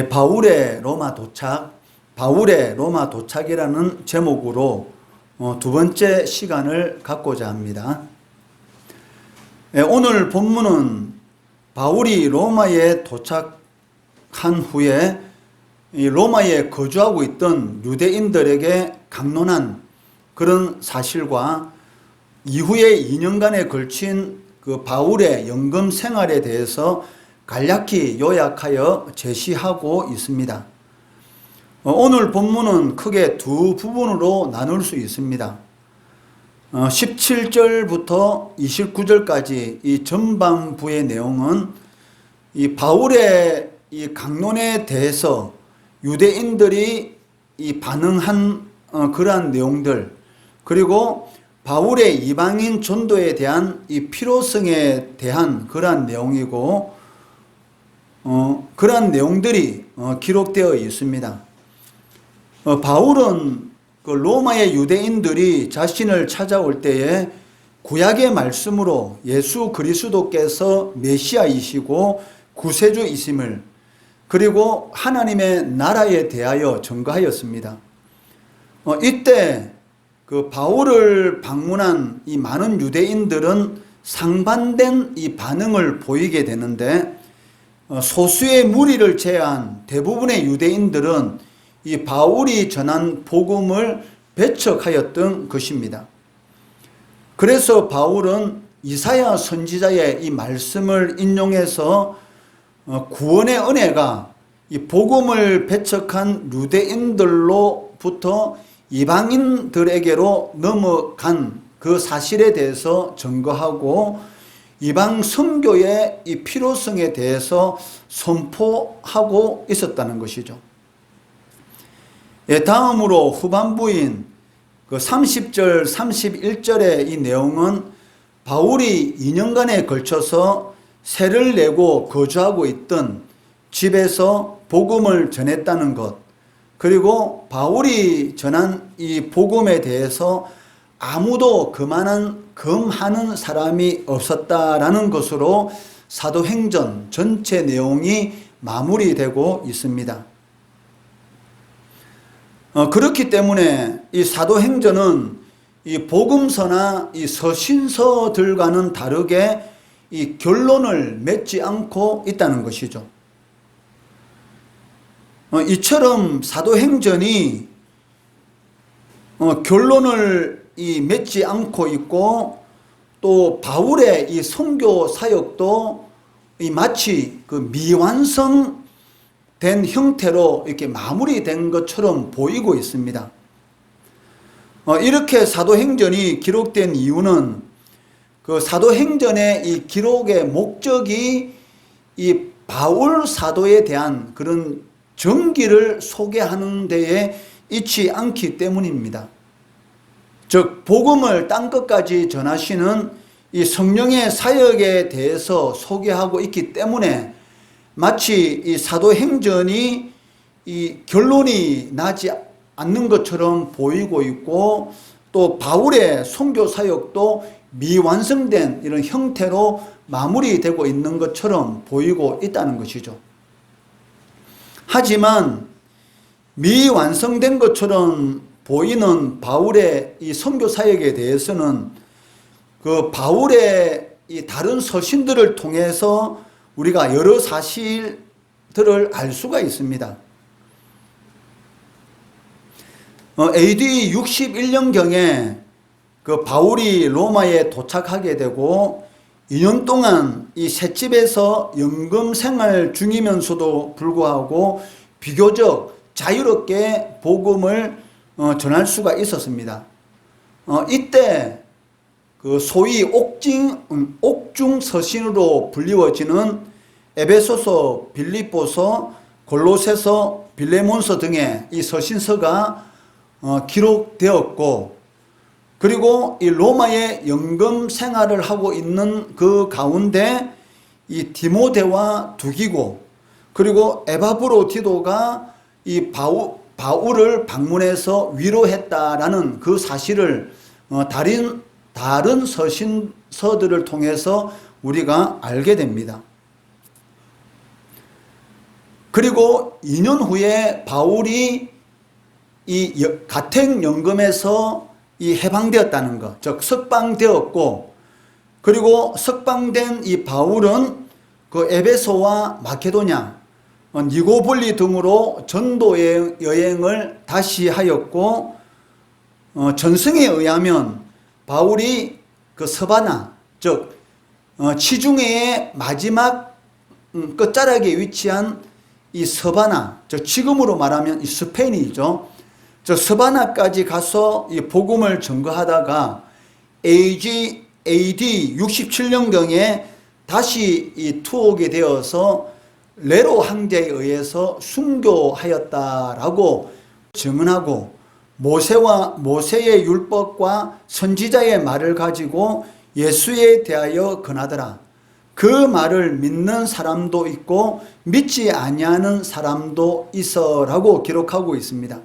바울의 로마 도착, 바울의 로마 도착이라는 제목으로 두 번째 시간을 갖고자 합니다. 오늘 본문은 바울이 로마에 도착한 후에 로마에 거주하고 있던 유대인들에게 강론한 그런 사실과 이후에 2년간에 걸친 그 바울의 연금 생활에 대해서 간략히 요약하여 제시하고 있습니다. 오늘 본문은 크게 두 부분으로 나눌 수 있습니다. 17절부터 29절까지 이 전반부의 내용은 이 바울의 이 강론에 대해서 유대인들이 이 반응한 그러한 내용들, 그리고 바울의 이방인 전도에 대한 이 필요성에 대한 그러한 내용이고, 그러한 내용들이 기록되어 있습니다. 바울은 그 로마의 유대인들이 자신을 찾아올 때에 구약의 말씀으로 예수 그리스도께서 메시아이시고 구세주이심을, 그리고 하나님의 나라에 대하여 증거하였습니다. 이때 그 바울을 방문한 이 많은 유대인들은 상반된 이 반응을 보이게 되는데, 소수의 무리를 제외한 대부분의 유대인들은 이 바울이 전한 복음을 배척하였던 것입니다. 그래서 바울은 이사야 선지자의 이 말씀을 인용해서 구원의 은혜가 이 복음을 배척한 유대인들로부터 이방인들에게로 넘어간 그 사실에 대해서 증거하고, 이방 선교의 이 필요성에 대해서 선포하고 있었다는 것이죠. 다음으로 후반부인 그 30절, 31절의 이 내용은 바울이 2년간에 걸쳐서 세를 내고 거주하고 있던 집에서 복음을 전했다는 것, 그리고 바울이 전한 이 복음에 대해서 아무도 금하는 사람이 없었다라는 것으로 사도행전 전체 내용이 마무리되고 있습니다. 그렇기 때문에 이 사도행전은 이 복음서나 이 서신서들과는 다르게 이 결론을 맺지 않고 있다는 것이죠. 이처럼 사도행전이 결론을 맺지 않고 있고, 또 바울의 이 선교 사역도 마치 그 미완성된 형태로 이렇게 마무리된 것처럼 보이고 있습니다. 이렇게 사도행전이 기록된 이유는 그 사도행전의 이 기록의 목적이 이 바울 사도에 대한 그런 정기를 소개하는 데에 있지 않기 때문입니다. 즉, 복음을 땅끝까지 전하시는 이 성령의 사역에 대해서 소개하고 있기 때문에 마치 이 사도행전이 이 결론이 나지 않는 것처럼 보이고 있고, 또 바울의 선교 사역도 미완성된 이런 형태로 마무리되고 있는 것처럼 보이고 있다는 것이죠. 하지만 미완성된 것처럼 보이는 바울의 이 선교 사역에 대해서는 그 바울의 이 다른 서신들을 통해서 우리가 여러 사실들을 알 수가 있습니다. AD 61년경에 그 바울이 로마에 도착하게 되고 2년 동안 이 셋집에서 연금 생활 중이면서도 불구하고 비교적 자유롭게 복음을 전할 수가 있었습니다. 이때 그 소위 옥중 서신으로 불리워지는 에베소서, 빌립보서, 골로새서, 빌레몬서 등의 이 서신서가 기록되었고, 그리고 이 로마의 연금 생활을 하고 있는 그 가운데 이 디모데와 두기고, 그리고 에바브로디도가 이 바울을 방문해서 위로했다라는 그 사실을 다른 서신서들을 통해서 우리가 알게 됩니다. 그리고 2년 후에 바울이 이 가택연금에서 이 해방되었다는 것, 즉 석방되었고, 그리고 석방된 이 바울은 그 에베소와 마케도냐, 니고볼리 등으로 전도 여행을 다시 하였고, 전승에 의하면 바울이 그 서바나, 즉 지중해의 마지막 끝자락에 위치한 이 서바나, 즉 지금으로 말하면 이 스페인이죠. 저 서바나까지 가서 이 복음을 전거하다가 AD 67년경에 다시 이 투옥이 되어서 네로 황제에 의해서 순교하였다라고 증언하고, 모세의 율법과 선지자의 말을 가지고 예수에 대하여 권하더라. 그 말을 믿는 사람도 있고 믿지 아니하는 사람도 있어라고 기록하고 있습니다.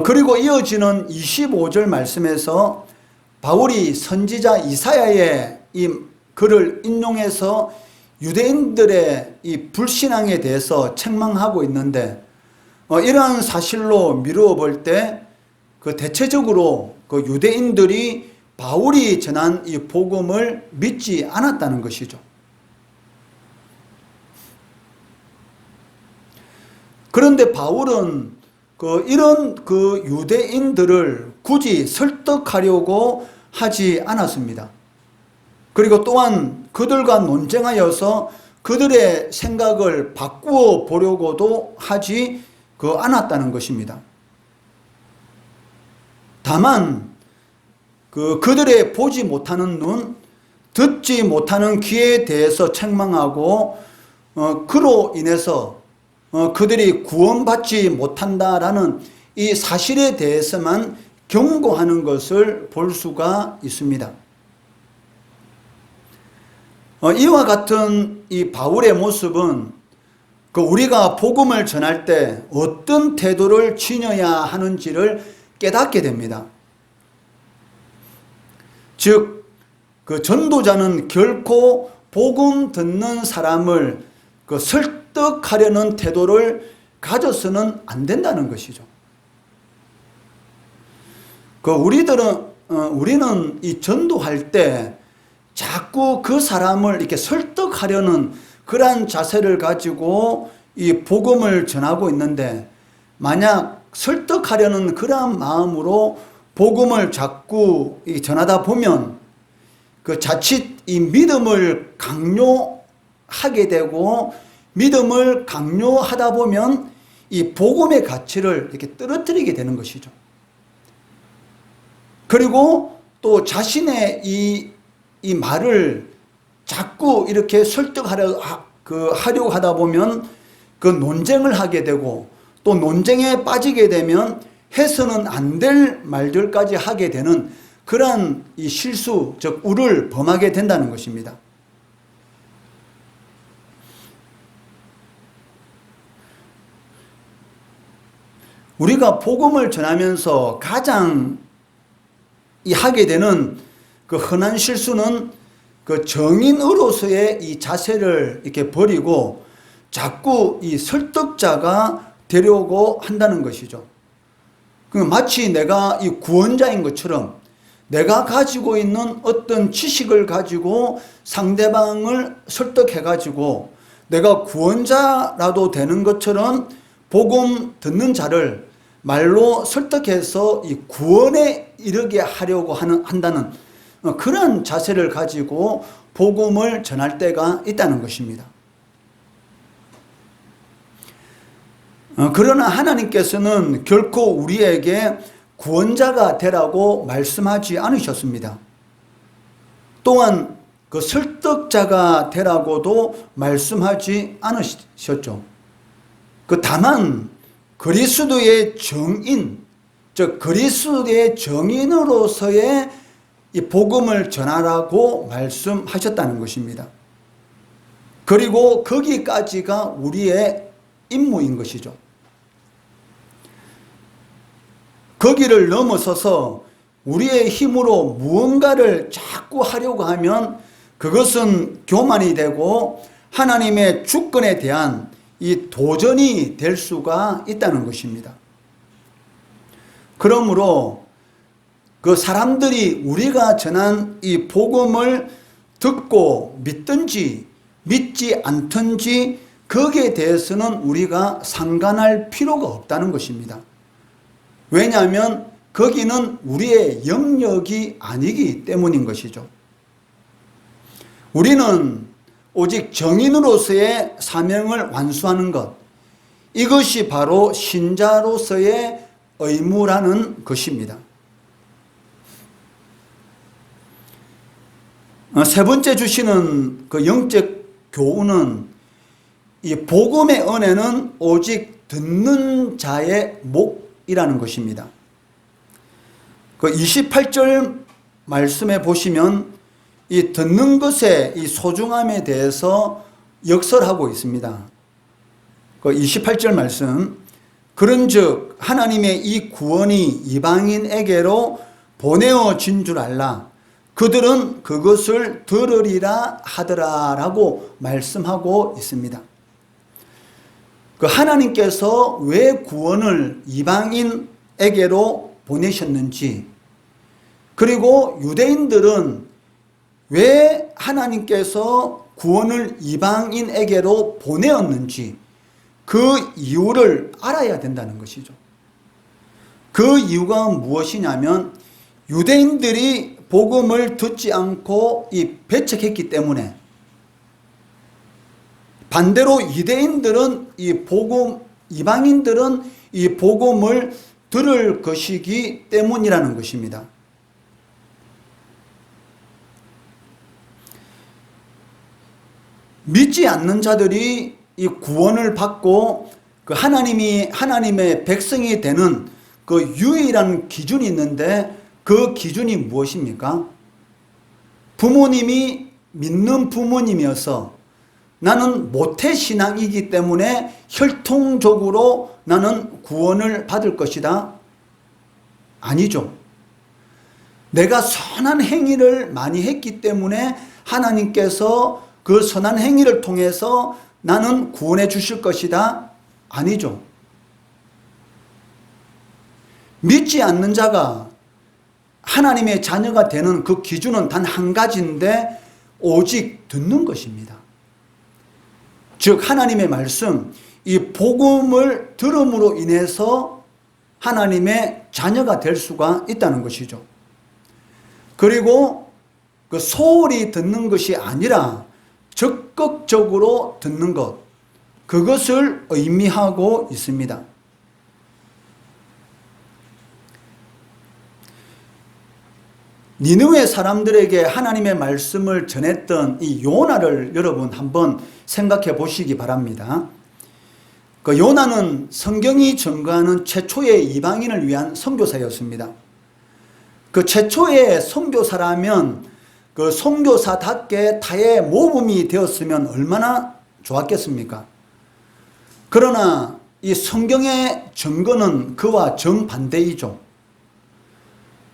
그리고 이어지는 25절 말씀에서 바울이 선지자 이사야의 이 글을 인용해서 유대인들의 이 불신앙에 대해서 책망하고 있는데, 이러한 사실로 미루어 볼 때 그 대체적으로 그 유대인들이 바울이 전한 이 복음을 믿지 않았다는 것이죠. 그런데 바울은 이런 유대인들을 굳이 설득하려고 하지 않았습니다. 그리고 또한 그들과 논쟁하여서 그들의 생각을 바꾸어 보려고도 하지 않았다는 것입니다. 다만 그들의 보지 못하는 눈, 듣지 못하는 귀에 대해서 책망하고, 그로 인해서 그들이 구원받지 못한다라는 이 사실에 대해서만 경고하는 것을 볼 수가 있습니다. 이와 같은 이 바울의 모습은 우리가 복음을 전할 때 어떤 태도를 지녀야 하는지를 깨닫게 됩니다. 즉, 전도자는 결코 복음 듣는 사람을 설득하려는 태도를 가져서는 안 된다는 것이죠. 우리는 이 전도할 때 자꾸 그 사람을 이렇게 설득하려는 그러한 자세를 가지고 이 복음을 전하고 있는데, 만약 설득하려는 그러한 마음으로 복음을 자꾸 전하다 보면 자칫 이 믿음을 강요하게 되고, 믿음을 강요하다 보면 이 복음의 가치를 이렇게 떨어뜨리게 되는 것이죠. 그리고 또 자신의 이 말을 자꾸 이렇게 설득하려고 하다 보면 논쟁을 하게 되고, 또 논쟁에 빠지게 되면 해서는 안 될 말들까지 하게 되는 그러한 이 실수, 즉 우를 범하게 된다는 것입니다. 우리가 복음을 전하면서 가장 하게 되는 흔한 실수는 정인으로서의 이 자세를 이렇게 버리고 자꾸 이 설득자가 되려고 한다는 것이죠. 마치 내가 이 구원자인 것처럼 내가 가지고 있는 어떤 지식을 가지고 상대방을 설득해 가지고 내가 구원자라도 되는 것처럼 복음 듣는 자를 말로 설득해서 이 구원에 이르게 하려고 한다는 그런 자세를 가지고 복음을 전할 때가 있다는 것입니다. 그러나 하나님께서는 결코 우리에게 구원자가 되라고 말씀하지 않으셨습니다. 또한 설득자가 되라고도 말씀하지 않으셨죠. 다만 그리스도의 정인, 즉 그리스도의 정인으로서의 이 복음을 전하라고 말씀하셨다는 것입니다. 그리고 거기까지가 우리의 임무인 것이죠. 거기를 넘어서서 우리의 힘으로 무언가를 자꾸 하려고 하면 그것은 교만이 되고 하나님의 주권에 대한 이 도전이 될 수가 있다는 것입니다. 그러므로 그 사람들이 우리가 전한 이 복음을 듣고 믿든지 믿지 않든지 거기에 대해서는 우리가 상관할 필요가 없다는 것입니다. 왜냐하면 거기는 우리의 영역이 아니기 때문인 것이죠. 우리는 오직 정인으로서의 사명을 완수하는 것, 이것이 바로 신자로서의 의무라는 것입니다. 세 번째 주시는 그 영적 교훈은 이 복음의 은혜는 오직 듣는 자의 목이라는 것입니다. 그 28절 말씀에 보시면 이 듣는 것의 이 소중함에 대해서 역설하고 있습니다. 그 28절 말씀, 그런즉 하나님의 이 구원이 이방인에게로 보내어진 줄 알라. 그들은 그것을 들으리라 하더라라고 말씀하고 있습니다. 그 하나님께서 왜 구원을 이방인에게로 보내셨는지, 그리고 유대인들은 왜 하나님께서 구원을 이방인에게로 보내었는지 그 이유를 알아야 된다는 것이죠. 그 이유가 무엇이냐면 유대인들이 복음을 듣지 않고 배척했기 때문에, 반대로 이방인들은 이 복음을 들을 것이기 때문이라는 것입니다. 믿지 않는 자들이 이 구원을 받고 그 하나님의 백성이 되는 그 유일한 기준이 있는데, 그 기준이 무엇입니까? 부모님이 믿는 부모님이어서 나는 모태신앙이기 때문에 혈통적으로 나는 구원을 받을 것이다? 아니죠. 내가 선한 행위를 많이 했기 때문에 하나님께서 그 선한 행위를 통해서 나는 구원해 주실 것이다? 아니죠. 믿지 않는 자가 하나님의 자녀가 되는 그 기준은 단 한 가지인데 오직 듣는 것입니다. 즉 하나님의 말씀, 이 복음을 들음으로 인해서 하나님의 자녀가 될 수가 있다는 것이죠. 그리고 그 소홀히 듣는 것이 아니라 적극적으로 듣는 것, 그것을 의미하고 있습니다. 니느웨 사람들에게 하나님의 말씀을 전했던 이 요나를 여러분 한번 생각해 보시기 바랍니다. 그 요나는 성경이 증거하는 최초의 이방인을 위한 선교사였습니다. 그 최초의 선교사라면 그 선교사답게 타의 모범이 되었으면 얼마나 좋았겠습니까? 그러나 이 성경의 증거는 그와 정반대이죠.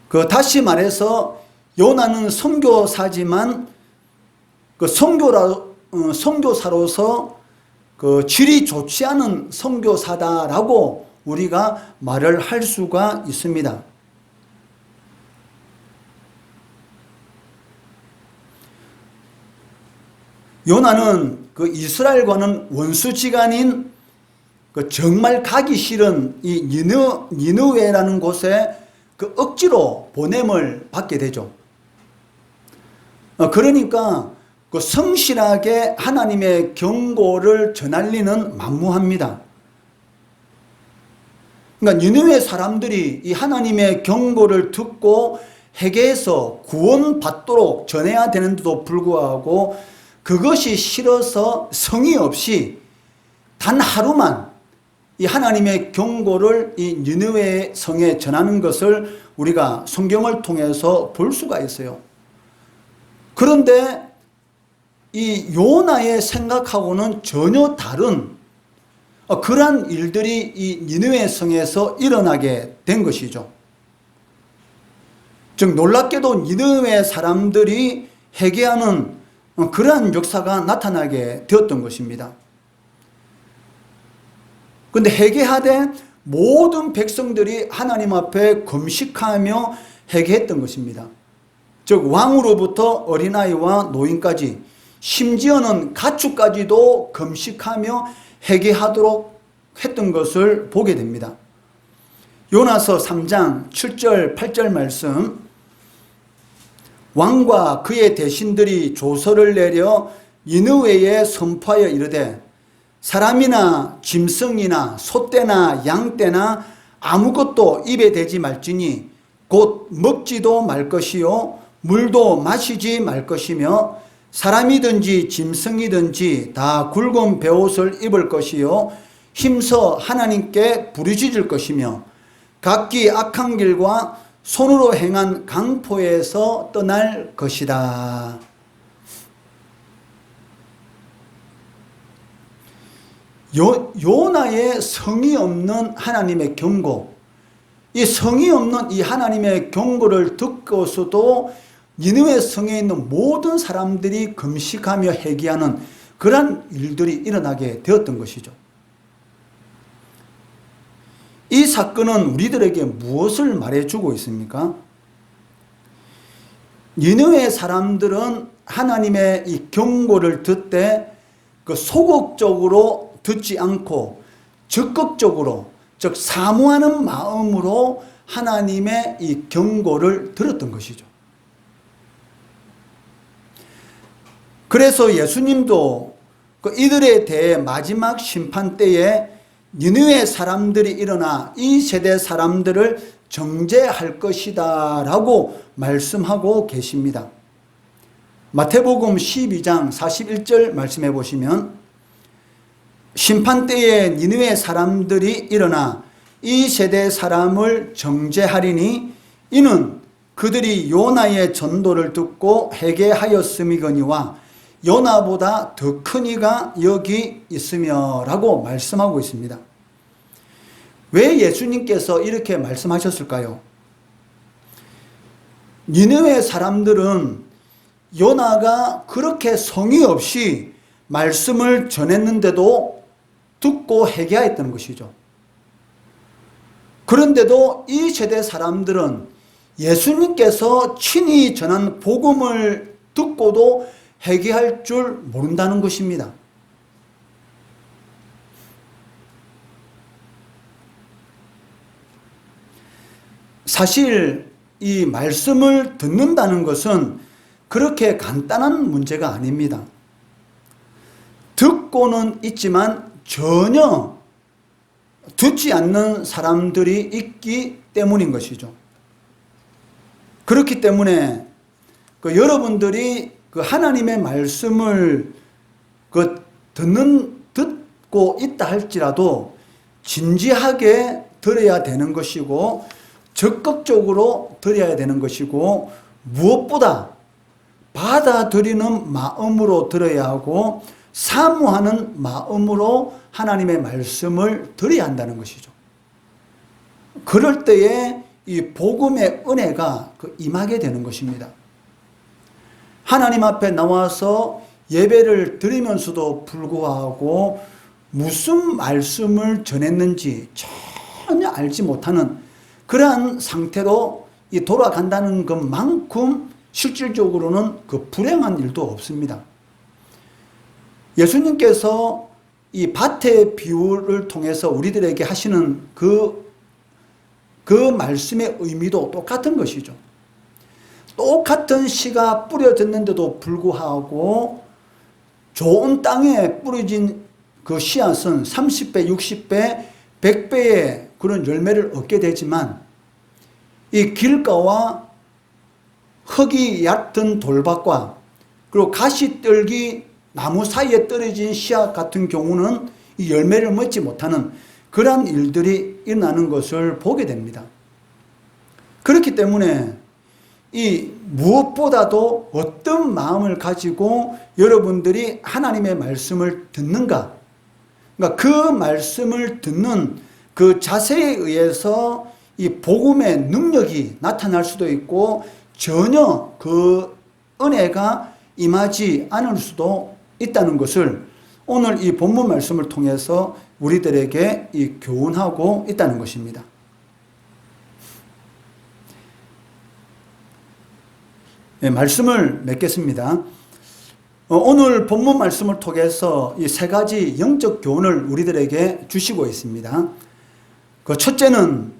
그 다시 말해서 요나는 선교사지만 그 선교사로서 그 질이 좋지 않은 선교사다라고 우리가 말을 할 수가 있습니다. 요나는 그 이스라엘과는 원수지간인 그 정말 가기 싫은 이 니느웨라는 곳에 그 억지로 보냄을 받게 되죠. 그러니까 그 성실하게 하나님의 경고를 전할 리는 만무합니다. 그러니까 니느웨 사람들이 이 하나님의 경고를 듣고 회개해서 구원받도록 전해야 되는데도 불구하고 그것이 싫어서 성의 없이 단 하루만 이 하나님의 경고를 이 니느웨 성에 전하는 것을 우리가 성경을 통해서 볼 수가 있어요. 그런데 이 요나의 생각하고는 전혀 다른 그러한 일들이 이 니느웨 성에서 일어나게 된 것이죠. 즉 놀랍게도 니느웨 사람들이 회개하는 그러한 역사가 나타나게 되었던 것입니다. 근데 회개하되 모든 백성들이 하나님 앞에 금식하며 회개했던 것입니다. 즉 왕으로부터 어린아이와 노인까지, 심지어는 가축까지도 금식하며 회개하도록 했던 것을 보게 됩니다. 요나서 3장 7절 8절 말씀, 왕과 그의 대신들이 조서를 내려 니느웨에 선포하여 이르되 사람이나 짐승이나 소떼나 양떼나 아무것도 입에 대지 말지니 곧 먹지도 말 것이요 물도 마시지 말 것이며 사람이든지 짐승이든지 다 굵은 베옷을 입을 것이요 힘써 하나님께 부르짖을 것이며 각기 악한 길과 손으로 행한 강포에서 떠날 것이다. 요나의 성의 없는 하나님의 경고, 이 성의 없는 이 하나님의 경고를 듣고서도 니느웨 성에 있는 모든 사람들이 금식하며 회개하는 그러한 일들이 일어나게 되었던 것이죠. 이 사건은 우리들에게 무엇을 말해주고 있습니까? 니느웨 사람들은 하나님의 이 경고를 듣되 그 소극적으로 듣지 않고 적극적으로, 즉 사모하는 마음으로 하나님의 이 경고를 들었던 것이죠. 그래서 예수님도 이들에 대해 마지막 심판 때에 니느웨 사람들이 일어나 이 세대 사람들을 정죄할 것이다 라고 말씀하고 계십니다. 마태복음 12장 41절 말씀해 보시면 심판 때에 니느웨 사람들이 일어나 이 세대 사람을 정죄하리니 이는 그들이 요나의 전도를 듣고 회개하였음이거니와 요나보다 더 큰 이가 여기 있으며 라고 말씀하고 있습니다. 왜 예수님께서 이렇게 말씀하셨을까요? 니느웨 사람들은 요나가 그렇게 성의 없이 말씀을 전했는데도 듣고 회개하였던 것이죠. 그런데도 이 세대 사람들은 예수님께서 친히 전한 복음을 듣고도 회개할 줄 모른다는 것입니다. 사실 이 말씀을 듣는다는 것은 그렇게 간단한 문제가 아닙니다. 듣고는 있지만 전혀 듣지 않는 사람들이 있기 때문인 것이죠. 그렇기 때문에 여러분들이 하나님의 말씀을 듣고 있다 할지라도 진지하게 들어야 되는 것이고 적극적으로 들어야 되는 것이고 무엇보다 받아들이는 마음으로 들어야 하고 사모하는 마음으로 하나님의 말씀을 들어야 한다는 것이죠. 그럴 때에 이 복음의 은혜가 임하게 되는 것입니다. 하나님 앞에 나와서 예배를 드리면서도 불구하고 무슨 말씀을 전했는지 전혀 알지 못하는 그러한 상태로 돌아간다는 것만큼 실질적으로는 불행한 일도 없습니다. 예수님께서 이 밭의 비유를 통해서 우리들에게 하시는 그 말씀의 의미도 똑같은 것이죠. 똑같은 씨가 뿌려졌는데도 불구하고 좋은 땅에 뿌려진 그 씨앗은 30배, 60배, 100배의 그런 열매를 얻게 되지만 이 길가와 흙이 얕은 돌밭과 그리고 가시떨기 나무 사이에 떨어진 씨앗 같은 경우는 이 열매를 맺지 못하는 그러한 일들이 일어나는 것을 보게 됩니다. 그렇기 때문에 이 무엇보다도 어떤 마음을 가지고 여러분들이 하나님의 말씀을 듣는가, 그러니까 그 말씀을 듣는 그 자세에 의해서 이 복음의 능력이 나타날 수도 있고 전혀 그 은혜가 임하지 않을 수도 있다는 것을 오늘 이 본문 말씀을 통해서 우리들에게 이 교훈하고 있다는 것입니다. 네, 말씀을 맺겠습니다. 오늘 본문 말씀을 통해서 이 세 가지 영적 교훈을 우리들에게 주시고 있습니다. 그 첫째는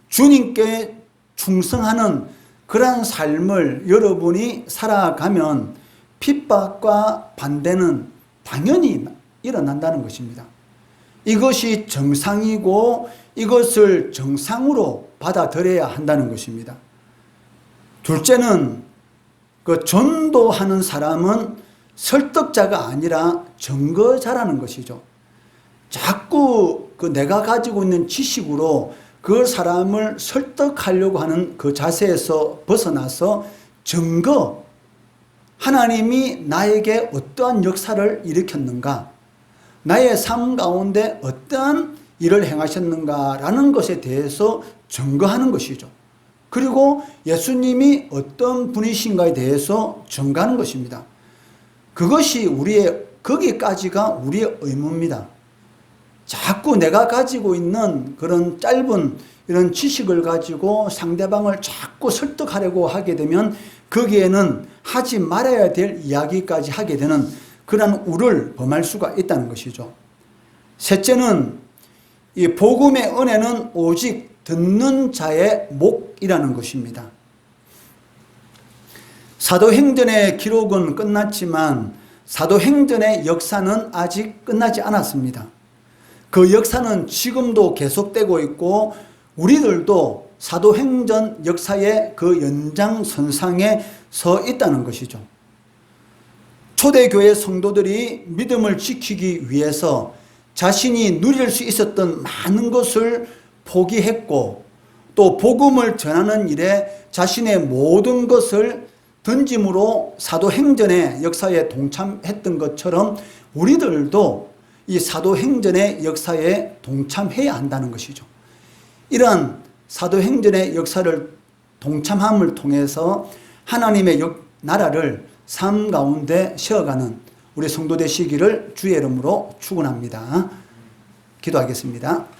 주님께 충성하는 그러한 삶을 여러분이 살아가면 핍박과 반대는 당연히 일어난다는 것입니다. 이것이 정상이고 이것을 정상으로 받아들여야 한다는 것입니다. 둘째는 그 전도하는 사람은 설득자가 아니라 증거자라는 것이죠. 자꾸 그 내가 가지고 있는 지식으로 그 사람을 설득하려고 하는 그 자세에서 벗어나서 증거, 하나님이 나에게 어떠한 역사를 일으켰는가, 나의 삶 가운데 어떠한 일을 행하셨는가라는 것에 대해서 증거하는 것이죠. 그리고 예수님이 어떤 분이신가에 대해서 증거하는 것입니다. 그것이 거기까지가 우리의 의무입니다. 자꾸 내가 가지고 있는 그런 짧은 이런 지식을 가지고 상대방을 자꾸 설득하려고 하게 되면 거기에는 하지 말아야 될 이야기까지 하게 되는 그런 우를 범할 수가 있다는 것이죠. 셋째는 이 복음의 은혜는 오직 듣는 자의 목이라는 것입니다. 사도행전의 기록은 끝났지만 사도행전의 역사는 아직 끝나지 않았습니다. 그 역사는 지금도 계속되고 있고 우리들도 사도행전 역사의 그 연장선상에 서 있다는 것이죠. 초대교회 성도들이 믿음을 지키기 위해서 자신이 누릴 수 있었던 많은 것을 포기했고 또 복음을 전하는 일에 자신의 모든 것을 던짐으로 사도행전의 역사에 동참했던 것처럼 우리들도 이 사도행전의 역사에 동참해야 한다는 것이죠. 이러한 사도행전의 역사를 동참함을 통해서 하나님의 나라를 삶 가운데 세워가는 우리 성도 되시기를 주의 이름으로 축원합니다. 기도하겠습니다.